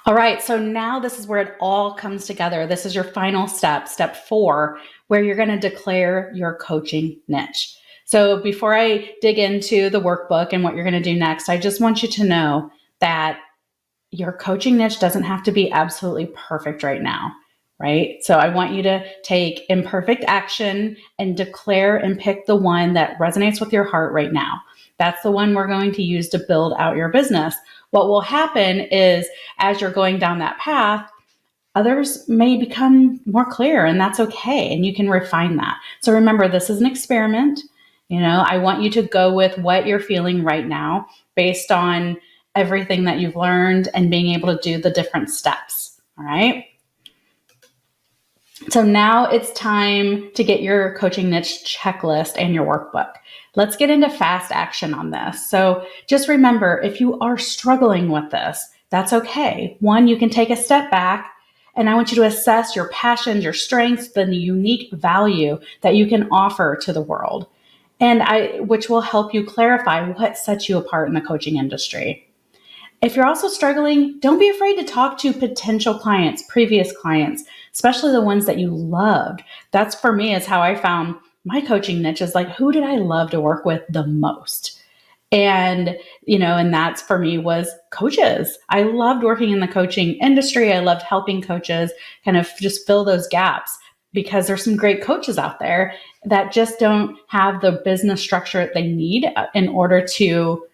All right, so now this is where it all comes together. This is your final step, step 4, where you're going to declare your coaching niche. So before I dig into the workbook and what you're going to do next, I just want you to know that your coaching niche doesn't have to be absolutely perfect right now, right? So I want you to take imperfect action and declare and pick the one that resonates with your heart right now. That's the one we're going to use to build out your business. What will happen is, as you're going down that path, others may become more clear, and that's okay. And you can refine that. So remember, this is an experiment. I want you to go with what you're feeling right now based on everything that you've learned and being able to do the different steps. All right. So now it's time to get your coaching niche checklist and your workbook. Let's get into fast action on this. So just remember, if you are struggling with this, that's okay. One, you can take a step back, and I want you to assess your passions, your strengths, the unique value that you can offer to the world, which will help you clarify what sets you apart in the coaching industry. If you're also struggling, don't be afraid to talk to potential clients, previous clients, especially the ones that you loved. That's, for me, is how I found my coaching niche, is like, who did I love to work with the most? And that's, for me, was coaches. I loved working in the coaching industry. I loved helping coaches kind of just fill those gaps, because there's some great coaches out there that just don't have the business structure that they need in order to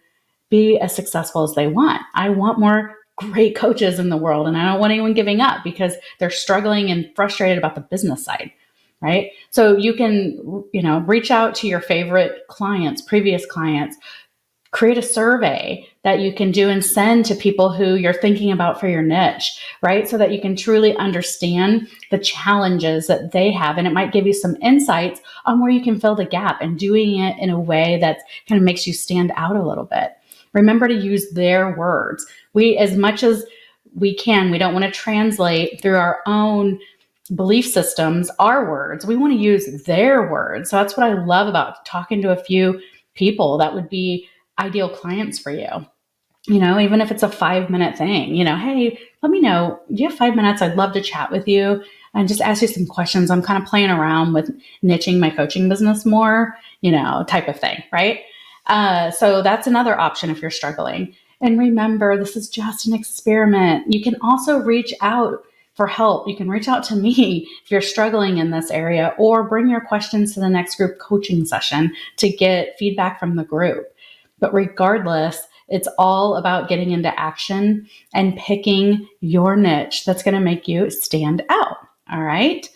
be as successful as they want. I want more great coaches in the world, and I don't want anyone giving up because they're struggling and frustrated about the business side, right? So you can, reach out to your favorite clients, previous clients, create a survey that you can do and send to people who you're thinking about for your niche, right? So that you can truly understand the challenges that they have. And it might give you some insights on where you can fill the gap, and doing it in a way that kind of makes you stand out a little bit. Remember to use their words. As much as we can, we don't want to translate through our own belief systems, our words. We want to use their words. So that's what I love about talking to a few people that would be ideal clients for you. Even if it's a 5-minute thing, hey, let me know. Do you have 5 minutes? I'd love to chat with you and just ask you some questions. I'm kind of playing around with niching my coaching business more, type of thing, right? So that's another option if you're struggling. And remember, this is just an experiment. You can also reach out for help. You can reach out to me if you're struggling in this area, or bring your questions to the next group coaching session to get feedback from the group. But regardless, it's all about getting into action and picking your niche that's going to make you stand out. All right.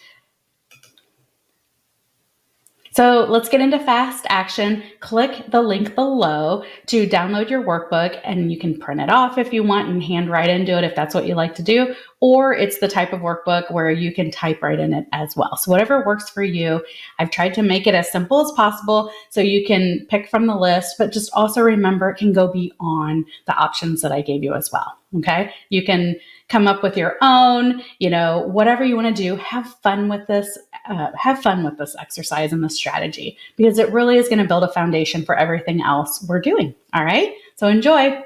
So let's get into fast action. Click the link below to download your workbook, and you can print it off if you want and hand write into it if that's what you like to do, or it's the type of workbook where you can type right in it as well. So whatever works for you. I've tried to make it as simple as possible so you can pick from the list, but just also remember it can go beyond the options that I gave you as well. Okay. You can come up with your own, whatever you want to do. Have fun with this. Have fun with this exercise and this strategy, because it really is going to build a foundation for everything else we're doing. All right. So enjoy.